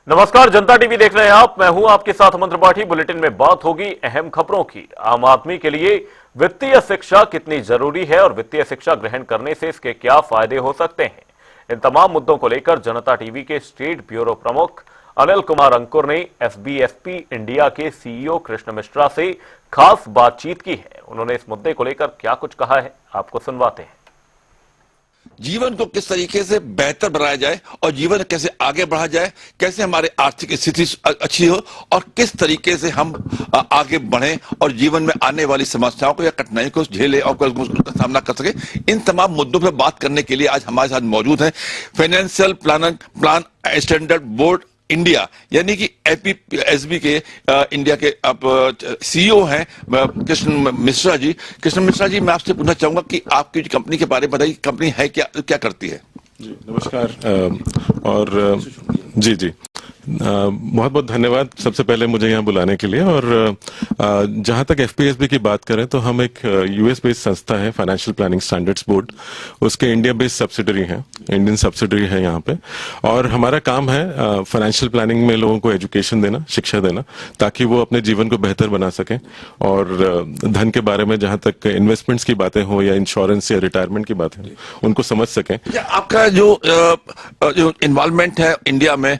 नमस्कार, जनता टीवी देख रहे हैं आप। मैं हूं आपके साथ मंत्र पाठी। बुलेटिन में बात होगी अहम खबरों की। आम आदमी के लिए वित्तीय शिक्षा कितनी जरूरी है और वित्तीय शिक्षा ग्रहण करने से इसके क्या फायदे हो सकते हैं, इन तमाम मुद्दों को लेकर जनता टीवी के स्टेट ब्यूरो प्रमुख अनिल कुमार अंकुर ने एसबीएसपी इंडिया के सीईओ कृष्ण मिश्रा से खास बातचीत की है। उन्होंने इस मुद्दे को लेकर क्या कुछ कहा है, आपको सुनवाते हैं। जीवन को किस तरीके से बेहतर बनाया जाए और जीवन कैसे आगे बढ़ा जाए, कैसे हमारी आर्थिक स्थिति अच्छी हो और किस तरीके से हम आगे बढ़ें और जीवन में आने वाली समस्याओं को या कठिनाइयों को झेलें और उसका सामना कर सके। इन तमाम मुद्दों पर बात करने के लिए आज हमारे साथ मौजूद हैं financial plan standard board India यानी कि एसबी के इंडिया के आप सीईओ हैं कृष्ण मिश्रा जी। कृष्ण मिश्रा जी, मैं आपसे पूछना चाहूंगा कि आपकी कंपनी के बारे में बताइए, कंपनी है क्या करती है? जी नमस्कार और जी बहुत बहुत धन्यवाद सबसे पहले मुझे यहाँ बुलाने के लिए। और जहाँ तक एफपीएसबी की बात करें तो हम एक यूएस बेस्ड संस्था है, फाइनेंशियल प्लानिंग स्टैंडर्ड्स बोर्ड, उसके इंडिया बेस्ड सब्सिडरी है, इंडियन सब्सिडरी है यहाँ पे। और हमारा काम है फाइनेंशियल प्लानिंग में लोगों को एजुकेशन देना, शिक्षा देना, ताकि वो अपने जीवन को बेहतर बना सकें और धन के बारे में जहाँ तक इन्वेस्टमेंट्स की बातें हो या इंश्योरेंस या रिटायरमेंट की बातें हो उनको समझ सकें। आपका जो इन्वॉल्वमेंट है इंडिया में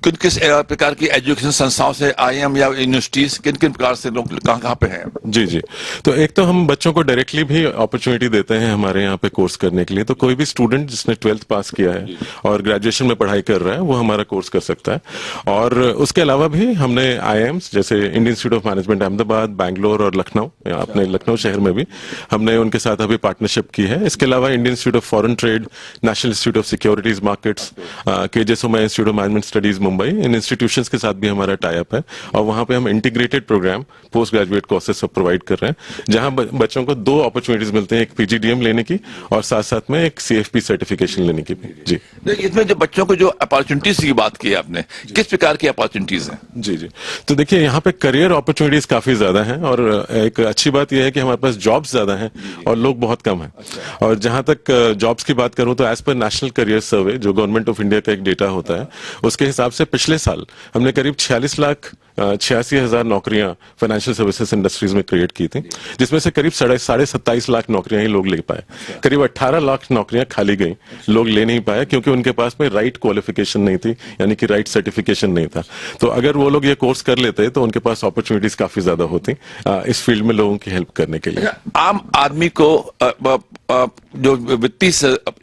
किस प्रकार की एजुकेशन संस्थाओं से, आईएम या यूनिवर्सिटीज, किन प्रकार से लोग कहाँ पे हैं? जी तो एक तो हम बच्चों को डायरेक्टली भी अपॉर्चुनिटी देते हैं हमारे यहाँ पे कोर्स करने के लिए। तो कोई भी स्टूडेंट जिसने 12th पास किया है और ग्रेजुएशन में पढ़ाई कर रहा है वो हमारा कोर्स कर सकता है। और उसके अलावा भी हमने आईएम्स जैसे Indian institute of management Ahmedabad, Bangalore और लखनऊ, अपने लखनऊ शहर में भी हमने उनके साथ अभी पार्टनरशिप की है। इसके अलावा Indian institute of foreign trade, national institute of securities markets, केजेसोमा institute of management studies Mumbai, in institutions के साथ भी हमारा टाई अप है। और वहां पे हम integrated program post graduate courses सब प्रोवाइड कर रहे हैं, जहां बच्चों को 2 अपॉर्चुनिटीज मिलते हैं, एक पीजीडीएम लेने की और साथ साथ में एक सीएफपी सर्टिफिकेशन लेने की भी। जी इसमें जो बच्चों को जो अपॉर्चुनिटीज की बात की आपने, किस प्रकार की अपॉर्चुनिटीज हैं? जी तो देखिए यहाँ पे करियर अपॉर्चुनिटीज काफी ज्यादा हैं और एक अच्छी बात यह है कि हमारे पास जॉब्स ज्यादा हैं और लोग बहुत कम हैं। और जहां तक जॉब्स की बात करूं तो एज पर नेशनल करियर सर्वे जो गवर्नमेंट ऑफ इंडिया का एक डेटा होता है, उसके हिसाब से पिछले साल हमने करीब 46,86,000 नौकरियां फाइनेंशियल सर्विसेज इंडस्ट्रीज में क्रिएट की थी, जिसमें से करीब 27.5 लाख नौकरियां ही लोग ले पाए। करीब 18 लाख नौकरियां खाली गई, लोग ले नहीं पाए क्योंकि उनके पास में राइट क्वालिफिकेशन नहीं थी, यानी कि राइट सर्टिफिकेशन नहीं था। तो अगर वो लोग ये कोर्स कर लेते तो उनके पास अपॉर्चुनिटीज काफी ज्यादा होती इस फील्ड में लोगों की हेल्प करने के लिए। आम आदमी को जो वित्तीय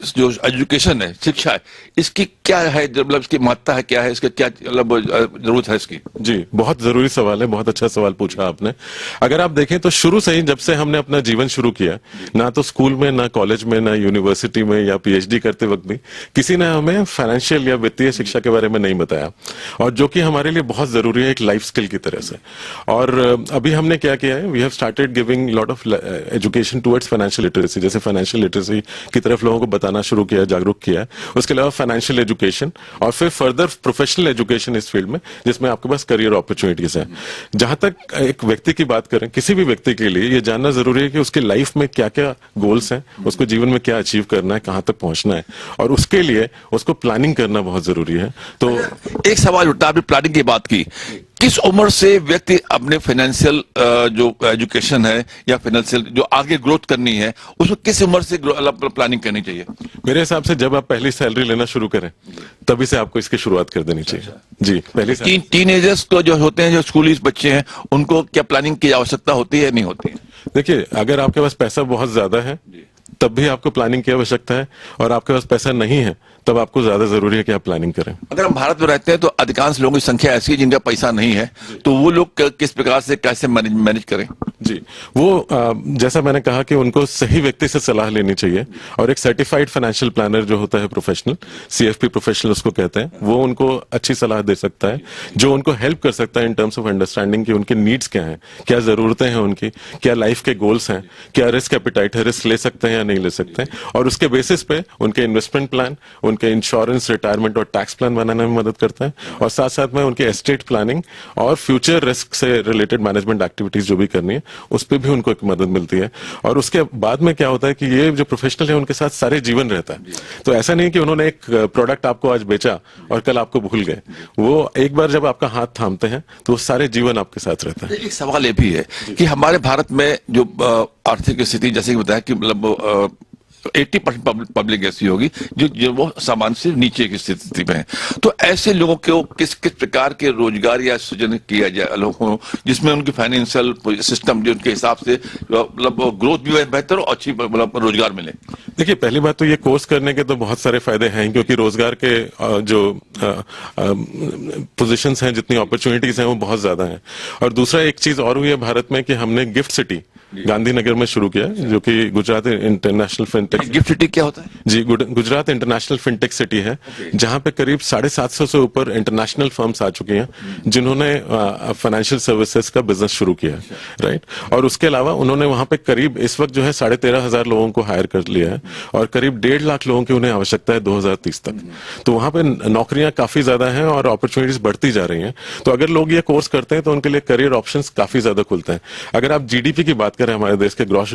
जो एजुकेशन है, शिक्षा है, इसकी क्या है, मतलब इसकी महत्ता है, क्या है, इसका क्या मतलब जरूरत है इसकी? जी बहुत जरूरी सवाल है, बहुत अच्छा सवाल पूछा आपने। अगर आप देखें तो शुरू से ही जब से हमने अपना जीवन शुरू किया, ना तो स्कूल में, ना कॉलेज में, ना यूनिवर्सिटी में या पीएचडी करते वक्त भी किसी ने हमें फाइनेंशियल या वित्तीय शिक्षा के बारे में नहीं बताया, और जो कि हमारे लिए बहुत जरूरी है एक लाइफ स्किल की तरह से। और अभी हमने क्या किया है, we have started giving lot of education towards financial literacy, जैसे फाइनेंशियल लिटरेसी की तरफ लोगों को बताना शुरू किया, जागरूक किया। उसके अलावा फाइनेंशियल एजुकेशन और फिर फर्दर प्रोफेशनल एजुकेशन इस फील्ड में, जिसमें आपके पास करियर अपॉर्चुनिटीज हैं। जहां तक एक व्यक्ति की बात करें, किसी भी व्यक्ति के लिए ये जानना जरूरी है कि उसके लाइफ में क्या क्या गोल्स हैं, उसको जीवन में क्या अचीव करना है, कहां तक पहुंचना है, और उसके लिए उसको प्लानिंग करना बहुत जरूरी है। तो एक सवाल उठता है, आपने प्लानिंग की बात की, किस उम्र से व्यक्ति अपने फाइनेंशियल जो एजुकेशन है या फाइनेंशियल जो आगे ग्रोथ करनी है, उसको किस उम्र से प्लानिंग करनी चाहिए? मेरे हिसाब से जब आप पहली सैलरी लेना शुरू करें तभी से आपको इसकी शुरुआत कर देनी चाहिए। जी पहली टीनेजर्स को जो होते हैं, जो स्कूली बच्चे हैं, उनको क्या प्लानिंग की आवश्यकता होती है, नहीं होती है? देखिए, अगर आपके पास पैसा बहुत ज्यादा है तब भी आपको प्लानिंग की आवश्यकता है, और आपके पास पैसा नहीं है तब आपको ज्यादा जरूरी है कि आप प्लानिंग करें। अगर हम भारत में रहते हैं तो अधिकांश लोगों की संख्या ऐसी है जिनका पैसा नहीं है, तो वो लोग किस प्रकार से कैसे मैनेज करें? जी वो जैसा मैंने कहा कि उनको सही व्यक्ति से सलाह लेनी चाहिए, और एक सर्टिफाइड फाइनेंशियल प्लानर जो होता है प्रोफेशनल, सीएफपी प्रोफेशनल उसको कहते हैं, वो उनको अच्छी सलाह दे सकता है, जो उनको हेल्प कर सकता है इन टर्म्स ऑफ अंडरस्टैंडिंग कि उनके नीड्स क्या हैं, क्या जरूरतें हैं उनकी, क्या लाइफ के गोल्स हैं, क्या रिस्क एपिटाइट है, रिस्क ले सकते हैं या नहीं ले सकते हैं, और उसके बेसिस पे उनके इन्वेस्टमेंट प्लान, उनके इंश्योरेंस, रिटायरमेंट और टैक्स प्लान बनाने में मदद करता है, और साथ साथ में उनके एस्टेट प्लानिंग और फ्यूचर रिस्क से रिलेटेड मैनेजमेंट एक्टिविटीज जो भी करनी है उस पर भी उनको एक मदद मिलती है। और उसके बाद में क्या होता है कि ये जो प्रोफेशनल है उनके साथ सारे जीवन रहता है। तो ऐसा नहीं कि उन्होंने एक प्रोडक्ट आपको आज बेचा और कल आपको भूल गए। वो एक बार जब आपका हाथ थामते हैं तो वो सारे जीवन आपके साथ रहता है। एक सवाल ये भी है कि हमारे भारत में जो आर्थिक स्थिति जैसे कि बताया कि मतलब 80% पब्लिक ऐसी होगी जो वो सामान्य से नीचे की स्थिति में है। तो ऐसे लोगों को किस किस प्रकार के रोजगार या सृजन किया जाए लोगों जिसमें उनकी फाइनेंशियल सिस्टम जो उनके हिसाब से मतलब ग्रोथ भी बेहतर हो, अच्छी मतलब रोजगार मिले। देखिए, पहली बात तो ये कोर्स करने के तो बहुत सारे फायदे हैं, क्योंकि रोजगार के जो पोजीशंस हैं, जितनी अपॉर्चुनिटीज हैं वो बहुत ज्यादा हैं। और दूसरा एक चीज और हुई है भारत में कि हमने गिफ्ट सिटी गांधीनगर में शुरू किया, जो कि Gujarat international fintech. Gift city क्या होता है जी? गुजरात इंटरनेशनल फिनटेक सिटी है, जहां पे करीब 750 से ऊपर इंटरनेशनल फर्म्स आ चुकी हैं जिन्होंने फाइनेंशियल सर्विसेज का बिजनेस शुरू किया है, राइट। और उसके अलावा उन्होंने वहां पे करीब इस वक्त जो है 13,500 लोगों को हायर कर लिया है और करीब 1.5 लाख लोगों की उन्हें आवश्यकता है 2030 तक। तो वहां पे नौकरियां काफी ज्यादा हैं और अपॉर्चुनिटीज बढ़ती जा रही हैं। तो अगर लोग ये कोर्स करते हैं तो उनके लिए करियर ऑप्शंस काफी ज्यादा खुलते हैं। अगर आप जीडीपी की बात करें हमारे देश के ग्रॉस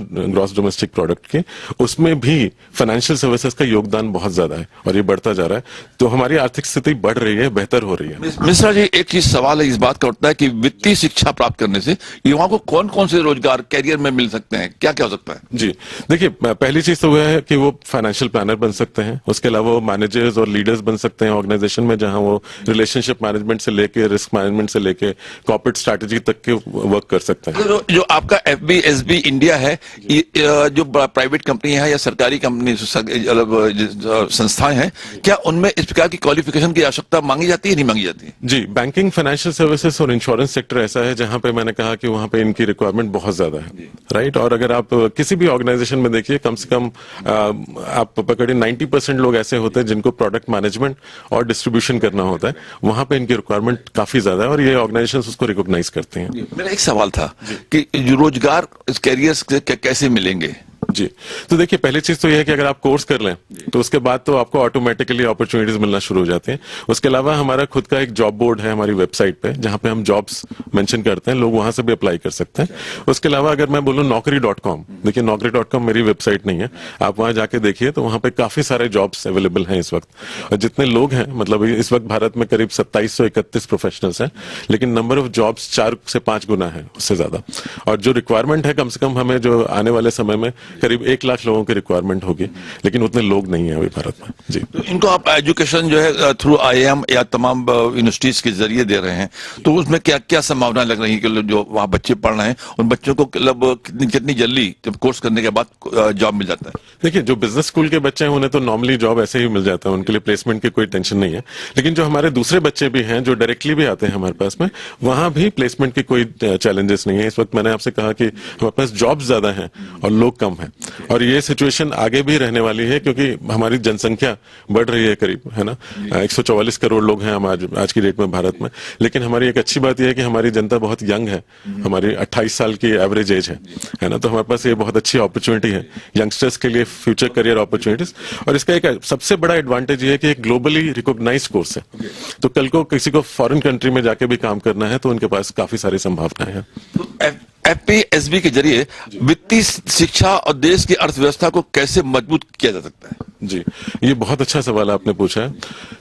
डोमेस्टिक प्रोडक्ट के, उसमें भी फाइनेंशियल सर्विसेज का योगदान बहुत ज्यादा है और ये बढ़ता जा रहा है। तो हमारी आर्थिक स्थिति बढ़ रही है, बेहतर हो रही है। मिश्रा जी, एक चीज सवाल है इस बात का उठता है कि वित्तीय शिक्षा प्राप्त करने से युवाओं को कौन कौन से रोजगार कैरियर में मिल सकते हैं, क्या क्या हो सकता है? जी देखिए, पहली चीज तो वह है कि वो फाइनेंशियल प्लानर बन सकते हैं। उसके अलावा वो मैनेजर्स और लीडर्स बन सकते हैं ऑर्गेनाइजेशन में, जहां वो रिलेशनशिप मैनेजमेंट से लेके रिस्क मैनेजमेंट से लेके कॉर्पोरेट स्ट्रैटेजी तक के वर्क कर सकते हैं। जो आपका FBSB इंडिया है, जो प्राइवेट कंपनी है या सरकारी कंपनी संस्थाएं हैं, क्या उनमें इस प्रकार की क्वालिफिकेशन की आवश्यकता मांगी जाती है, नहीं मांगी जाती है? जी, बैंकिंग, फाइनेंशियल सर्विसेज और इंश्योरेंस सेक्टर ऐसा है जहां पे मैंने कहा कि वहां पे इनकी रिक्वायरमेंट बहुत ज्यादा है, राइट। और अगर आप किसी भी ऑर्गेनाइजेशन में देखिए, कम से कम आप पकड़िए 90% लोग ऐसे होते हैं जिनको प्रोडक्ट मैनेजमेंट और डिस्ट्रीब्यूशन करना होता है। वहां पे इनकी रिक्वायरमेंट काफी ज्यादा है और ये ऑर्गेनाइजेशंस उसको रिकॉग्नाइज करते हैं। मेरा एक सवाल था कि जो रोजगार इस कैरियर कैसे मिलेंगे? जी, तो देखिए, पहली चीज तो यह है कि अगर आप कोर्स कर लें तो उसके बाद तो आपको ऑटोमेटिकली अपॉर्चुनिटीज मिलना शुरू हो जाती हैं। उसके अलावा हमारा खुद का एक जॉब बोर्ड है हमारी वेबसाइट पे, जहां पे हम जॉब्स मेंशन करते हैं, लोग वहां से भी अप्लाई कर सकते हैं। उसके अलावा अगर मैं बोलूं naukri.com, देखिए naukri.com मेरी वेबसाइट नहीं है, आप वहां जाके देखिए तो वहां पे काफी सारे जॉब्स अवेलेबल हैं इस वक्त। और जितने लोग हैं, मतलब इस वक्त भारत में करीब 2731 प्रोफेशनल्स हैं, लेकिन नंबर ऑफ जॉब्स 4 से 5 गुना है उससे ज्यादा। और जो रिक्वायरमेंट है, कम से कम हमें जो आने वाले समय में करीब 1 लाख लोगों की रिक्वायरमेंट होगी, लेकिन उतने लोग नहीं है अभी भारत में। जी, तो इनको आप एजुकेशन जो है थ्रू IIM या तमाम यूनिवर्सिटीज के जरिए दे रहे हैं, तो उसमें क्या क्या संभावना लग रही है कि जो वहाँ बच्चे पढ़ रहे हैं उन बच्चों को कितनी जल्दी जब कोर्स करने के बाद जॉब मिल जाता है? देखिए, जो बिजनेस स्कूल के बच्चे हैं उन्हें तो नॉर्मली जॉब ऐसे ही मिल जाता है, उनके लिए प्लेसमेंट की कोई टेंशन नहीं है। लेकिन जो हमारे दूसरे बच्चे भी हैं जो डायरेक्टली भी आते हैं हमारे पास में, वहां भी प्लेसमेंट की कोई चैलेंजेस नहीं है। इस वक्त मैंने आपसे कहा कि हमारे पास जॉब ज्यादा है और लोग कम है, और ये सिचुएशन आगे भी रहने वाली है क्योंकि हमारी जनसंख्या बढ़ रही है करीब, है ना। 144 करोड़ लोग हैं हम आज की डेट में भारत में। लेकिन हमारी एक अच्छी बात यह है कि हमारी जनता बहुत यंग है, हमारी 28 साल की एवरेज एज है ना। तो हमारे पास ये बहुत अच्छी अपॉर्चुनिटी है यंगस्टर्स के लिए, फ्यूचर करियर अपॉर्चुनिटीज। और इसका एक सबसे बड़ा एडवांटेज ये है कि एक ग्लोबली रिकॉग्नाइज कोर्स है, तो कल को किसी को फॉरेन कंट्री में जाके भी काम करना है तो उनके पास काफी सारी संभावनाएं हैं। FBSB के जरिए वित्तीय शिक्षा और देश की अर्थव्यवस्था को कैसे मजबूत किया जा सकता है? जी, ये बहुत अच्छा सवाल आपने पूछा है।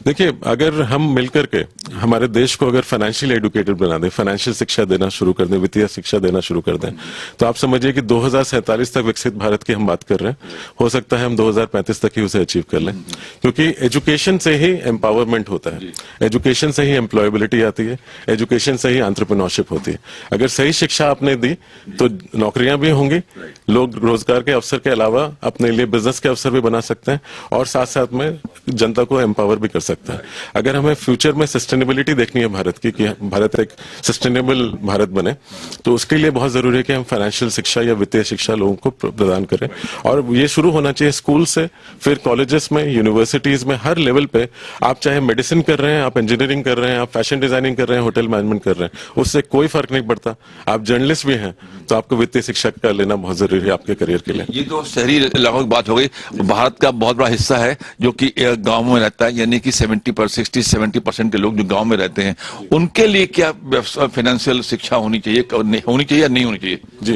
देखिए, अगर हम मिलकर के हमारे देश को अगर फाइनेंशियल एडुकेटेड बना दें, फाइनेंशियल शिक्षा देना शुरू कर दें, वित्तीय शिक्षा देना शुरू कर दें, तो आप समझिए कि 2047 तक विकसित भारत की हम बात कर रहे हैं। हो सकता है हम 2035 तक ही उसे अचीव कर लें, क्योंकि एजुकेशन से ही एम्पावरमेंट होता है, एजुकेशन से ही एम्प्लॉयबिलिटी आती है, एजुकेशन से ही एंटरप्रेन्योरशिप होती है। अगर सही शिक्षा आपने दी तो नौकरियां भी होंगी, लोग रोजगार के अवसर के अलावा अपने लिए बिजनेस के अवसर भी बना सकते हैं और साथ साथ में जनता को एम्पावर भी कर सकता है। अगर हमें फ्यूचर में सस्टेनेबिलिटी देखनी है भारत की, कि भारत एक सस्टेनेबल भारत बने, तो उसके लिए बहुत जरूरी है कि हम फाइनेंशियल शिक्षा या वित्तीय शिक्षा लोगों को प्रदान करें। और ये शुरू होना चाहिए स्कूल से, फिर कॉलेजेस में, यूनिवर्सिटीज में, हर लेवल पे। आप चाहे मेडिसिन कर रहे हैं, आप इंजीनियरिंग कर रहे हैं, आप फैशन डिजाइनिंग कर रहे हैं, होटल मैनेजमेंट कर रहे हैं, उससे कोई फर्क नहीं पड़ता। आप जर्नलिस्ट भी हैं, हैं तो आपको वित्तीय शिक्षा का लेना बहुत जरूरी है आपके करियर के लिए। ये तो शहरी इलाकों की बात हो गई। भारत का बहुत बड़ा हिस्सा है जो कि गांव में रहता है, यानी कि 60-70% के लोग जो गांव में रहते हैं, उनके लिए क्या फाइनेंशियल शिक्षा होनी चाहिए या नहीं होनी चाहिए? जी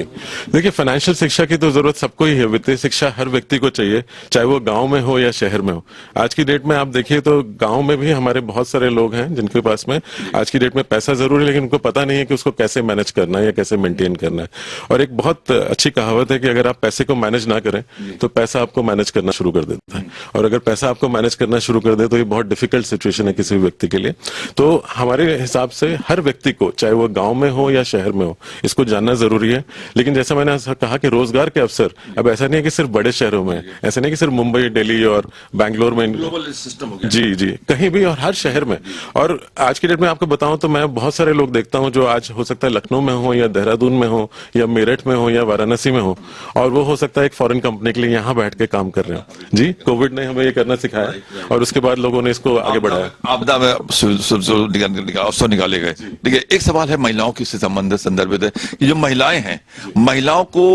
देखिए, फाइनेंशियल शिक्षा की तो जरूरत सबको ही है। वित्तीय शिक्षा हर व्यक्ति को चाहिए, चाहे वो गांव में हो या शहर में हो। आज की डेट में आप देखिए तो गांव में भी हमारे बहुत सारे लोग हैं जिनके पास में आज की डेट में पैसा जरूरी है, लेकिन उनको पता नहीं है कि उसको कैसे मैनेज करना है या कैसे मेंटेन करना है। और एक बहुत अच्छी कहावत है कि अगर आप पैसे को मैनेज ना करें तो पैसा आपको मैनेज करना शुरू कर देता है, और अगर पैसा आपको मैनेज करना शुरू कर दे तो ये बहुत डिफिकल्ट सिचुएशन है किसी भी व्यक्ति के लिए। तो हमारे हिसाब से हर व्यक्ति को, चाहे वो गांव में हो या शहर में हो, इसको जानना जरूरी है। लेकिन जैसा मैंने कहा कि रोजगार के अवसर अब ऐसा नहीं है कि सिर्फ बड़े शहरों में, ऐसा नहीं कि सिर्फ मुंबई, दिल्ली और बैंगलोर में, ग्लोबल सिस्टम हो गया। जी कहीं भी और हर शहर में। और आज की डेट में आपको बताऊं तो मैं बहुत सारे लोग देखता हूं जो आज हो सकता है लखनऊ में हो या देहरादून में हो या मेरठ में हो या वाराणसी में हो, और वो हो सकता है एक फॉरेन कंपनी के लिए यहाँ बैठ के काम कर रहे हो। जी, कोविड ने हमें ये करना सिखाया और उसके बाद लोगों ने इसको आगे बढ़ाया। आपदा में अवसर निकाले गए। देखिए, एक सवाल है महिलाओं की संदर्भित है कि जो महिलाएं हैं, महिलाओं को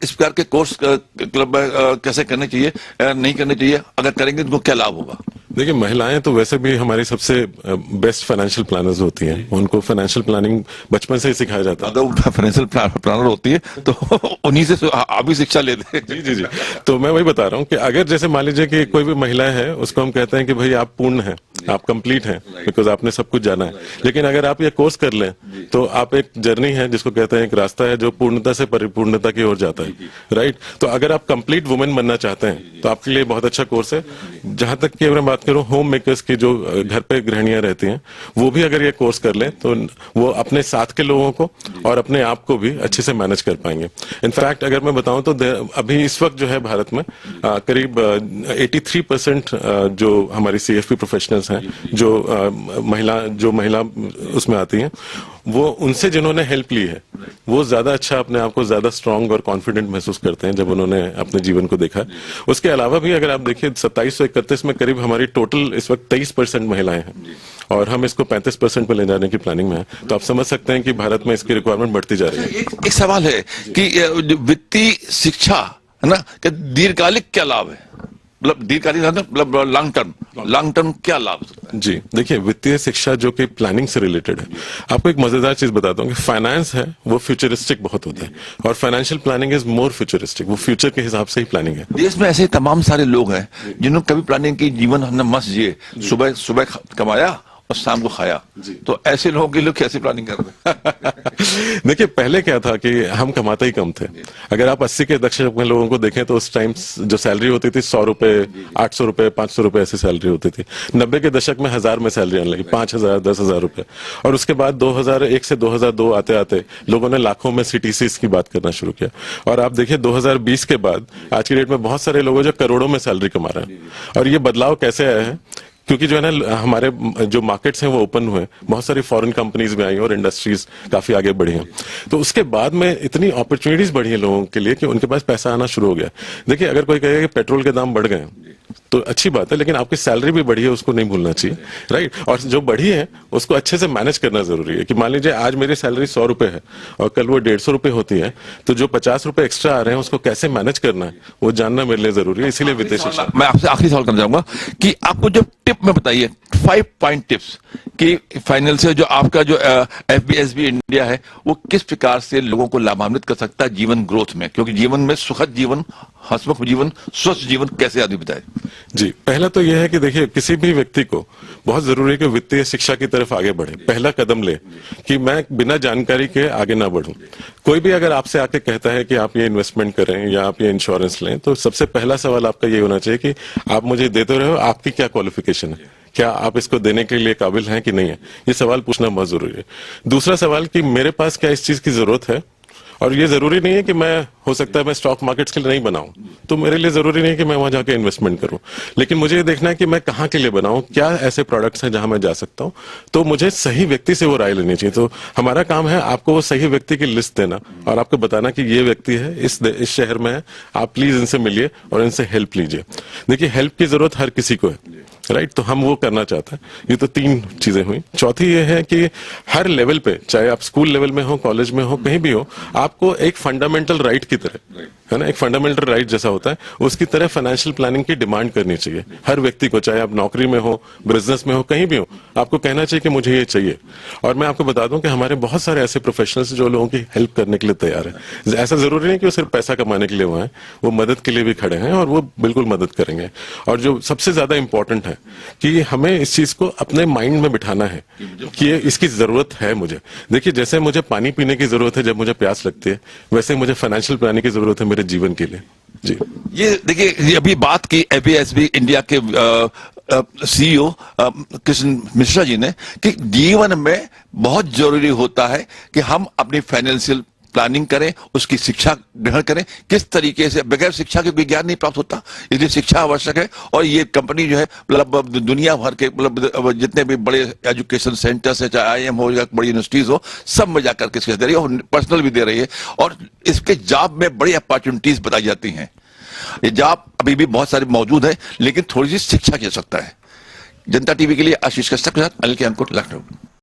इस प्रकार के कोर्स क्लब कैसे करने चाहिए, नहीं करने चाहिए? अगर करेंगे तो उनको क्या लाभ होगा? देखिए, महिलाएं तो वैसे भी हमारी सबसे बेस्ट फाइनेंशियल प्लानर्स होती हैं। उनको फाइनेंशियल प्लानिंग बचपन से ही सिखाया जाता है। अगर वो फाइनेंशियल प्लानर होती है तो उन्हीं से आप भी शिक्षा लेते हैं। जी तो मैं वही बता रहा हूँ कि अगर जैसे मान लीजिए कि कोई भी महिला है, उसको हम कहते हैं कि भाई आप पूर्ण हैं, आप कंप्लीट हैं, बिकॉज आपने सब कुछ जाना है। लेकिन अगर आप ये कोर्स कर लें तो आप एक जर्नी है जिसको कहते हैं, एक रास्ता है जो पूर्णता से परिपूर्णता की ओर जाता है, राइट? तो अगर आप कंप्लीट वुमेन बनना चाहते हैं तो आपके लिए बहुत अच्छा कोर्स है। जहां तक कि अगर मैं बात करूं होम मेकर्स की, जो घर पे गृहिणियां रहती हैं, वो भी अगर ये कोर्स कर लें तो वो अपने साथ के लोगों को और अपने आप को भी अच्छे से मैनेज कर पाएंगे। इनफैक्ट अगर मैं बताऊं तो अभी इस वक्त जो है भारत में करीब 83% जो हमारी CFP प्रोफेशनल्स हैं, जो महिला उसमें आती हैं, वो उनसे जिन्होंने हेल्प ली है वो ज्यादा अच्छा, अपने आप को ज्यादा स्ट्रांग और कॉन्फिडेंट महसूस करते हैं जब उन्होंने अपने जीवन को देखा। उसके अलावा भी अगर आप देखिए 2731 में करीब हमारी टोटल इस वक्त 23% महिलाएं हैं और हम इसको 35% पे ले जाने की प्लानिंग में है। तो आप समझ सकते हैं कि भारत में इसकी रिक्वायरमेंट बढ़ती जा रही है। एक सवाल है कि वित्तीय शिक्षा है ना, दीर्घकालिक क्या लाभ है? मतलब दीर्घकालिक मतलब लॉन्ग टर्म क्या लाभ? जी देखिए, वित्तीय शिक्षा जो कि प्लानिंग से रिलेटेड है, आपको एक मजेदार चीज बताता हूँ कि फाइनेंस है वो फ्यूचरिस्टिक बहुत होता है और financial planning is more futuristic, वो फ्यूचर के हिसाब से ही प्लानिंग है। देश में ऐसे तमाम सारे लोग हैं जिन्होंने कभी प्लानिंग की, जीवन हमने मस्त जिए, सुबह कमाया और शाम को खाया। तो ऐसे लोगों के लिए कैसे प्लानिंग कर रहे हैं? देखिए, पहले क्या था कि हम कमाते ही कम थे। अगर आप 80 के दशक में लोगों को देखें तो उस टाइम जो सैलरी होती थी 100 रुपए, 800 रुपए, 500 रुपए ऐसी सैलरी होती थी। 90 के दशक में 1000 में सैलरी आने लगी, 5000, 10,000 रुपए। और उसके बाद 2001 से 2002 आते आते लोगों ने लाखों में CTCs की बात करना शुरू किया। और आप देखिए 2020 के बाद आज की डेट में बहुत सारे लोग जो करोड़ों में सैलरी कमा रहे हैं। और ये बदलाव कैसे आया है? क्योंकि जो है ना, हमारे जो मार्केट्स हैं वो ओपन हुए, बहुत सारी फॉरेन कंपनीज में आई और इंडस्ट्रीज काफी आगे बढ़ी हैं। तो उसके बाद में इतनी अपॉर्चुनिटीज बढ़ी है लोगों के लिए कि उनके पास पैसा आना शुरू हो गया। देखिए, अगर कोई कहेगा कि पेट्रोल के दाम बढ़ गए तो अच्छी बात है, लेकिन आपकी सैलरी भी बढ़ी है, उसको नहीं भूलना चाहिए, राइट? और जो बढ़ी है उसको अच्छे से मैनेज करना जरूरी है। कि मान लीजिए आज मेरी सैलरी 100 रुपए है और कल वो 150 रुपए होती है, तो जो 50 रुपए एक्स्ट्रा आ रहे हैं उसको कैसे मैनेज करना है वो जानना मेरे लिए जरूरी है। इसीलिए वित्तीय शिक्षा। मैं आपसे आखिरी सवाल करना चाहूंगा कि आपको जो टिप में बताइए 5 पॉइंट टिप्स कि फाइनल से जो आपका जो FBSB इंडिया है वो किस प्रकार से लोगों को लाभान्वित कर सकता है जीवन ग्रोथ में, क्योंकि जीवन में सुखद जीवन, हंसमुख जीवन, स्वस्थ जीवन कैसे आदमी बताए? जी, पहला तो यह है कि देखिए, किसी भी व्यक्ति को बहुत जरूरी है कि वित्तीय शिक्षा की तरफ आगे बढ़े, पहला कदम ले कि मैं बिना जानकारी के आगे ना बढ़ूं। कोई भी अगर आपसे आके कहता है कि आप ये इन्वेस्टमेंट करें या आप ये इंश्योरेंस लें, तो सबसे पहला सवाल आपका ये होना चाहिए कि आप मुझे देते रहे हो, आपकी क्या क्वालिफिकेशन है, क्या आप इसको देने के लिए काबिल हैं कि नहीं है, ये सवाल पूछना बहुत जरूरी है। दूसरा सवाल कि मेरे पास क्या इस चीज की जरूरत है, और ये जरूरी नहीं है कि मैं, हो सकता है मैं स्टॉक मार्केट्स के लिए नहीं बनाऊं, तो मेरे लिए जरूरी नहीं कि मैं वहां जाके इन्वेस्टमेंट करूं, लेकिन मुझे ये देखना है कि मैं कहां के लिए बनाऊं, क्या ऐसे प्रोडक्ट्स हैं जहां मैं जा सकता हूं। तो मुझे सही व्यक्ति से वो राय लेनी चाहिए। तो हमारा काम है आपको वो सही व्यक्ति की लिस्ट देना और आपको बताना कि ये व्यक्ति है, इस शहर में है, आप प्लीज इनसे मिलिए और इनसे हेल्प लीजिए। देखिए, हेल्प की जरूरत हर किसी को है, राइट, तो हम वो करना चाहते हैं। ये तो 3 चीजें हुई। चौथी ये है कि हर लेवल पे, चाहे आप स्कूल लेवल में हो, कॉलेज में हो, कहीं भी हो, आपको एक फंडामेंटल राइट की तरह, है ना, एक फंडामेंटल राइट जैसा होता है, उसकी तरह फाइनेंशियल प्लानिंग की डिमांड करनी चाहिए हर व्यक्ति को, चाहे आप नौकरी में हो, बिजनेस में हो, कहीं भी हो, आपको कहना चाहिए कि मुझे ये चाहिए। और मैं आपको बता दूं कि हमारे बहुत सारे ऐसे प्रोफेशनल्स जो लोगों की हेल्प करने के लिए तैयार है। ऐसा जरूरी नहीं कि वो सिर्फ पैसा कमाने के लिए वो हैं, वो मदद के लिए भी खड़े हैं और वो बिल्कुल मदद करेंगे। और जो सबसे ज्यादा इंपॉर्टेंट है कि हमें इस चीज को अपने माइंड में बिठाना है कि ये इसकी जरूरत है मुझे। देखिए, जैसे मुझे पानी पीने की जरूरत है जब मुझे प्यास लगती है, वैसे मुझे फाइनेंशियल प्लानिंग की जरूरत है मेरे जीवन के लिए। जी, ये देखिए, ये अभी बात की एबीएसबी इंडिया के सीईओ कृष्ण मिश्रा जी ने कि जीवन में बहुत जरूरी होता है कि हम अपनी फाइनेंशियल प्लानिंग करें, उसकी शिक्षा ग्रहण करें। किस तरीके से, बगैर शिक्षा के कोई ज्ञान नहीं प्राप्त होता, इसलिए शिक्षा आवश्यक है। और ये कंपनी जो है, मतलब दुनिया भर के, मतलब जितने भी बड़े एजुकेशन सेंटर्स है, चाहे आईएम हो या बड़ी यूनिवर्सिटीज हो, सब में जाकर के शिक्षा दे रही है और पर्सनल भी दे रही है। और इसके जॉब में बड़ी अपॉर्चुनिटीज बताई जाती हैं। ये जॉब अभी भी बहुत सारी मौजूद है, लेकिन थोड़ी सी शिक्षा की आवश्यकता है। जनता टीवी के लिए आशीष कश्यप के साथ अनिल के अंकुर, लखनऊ।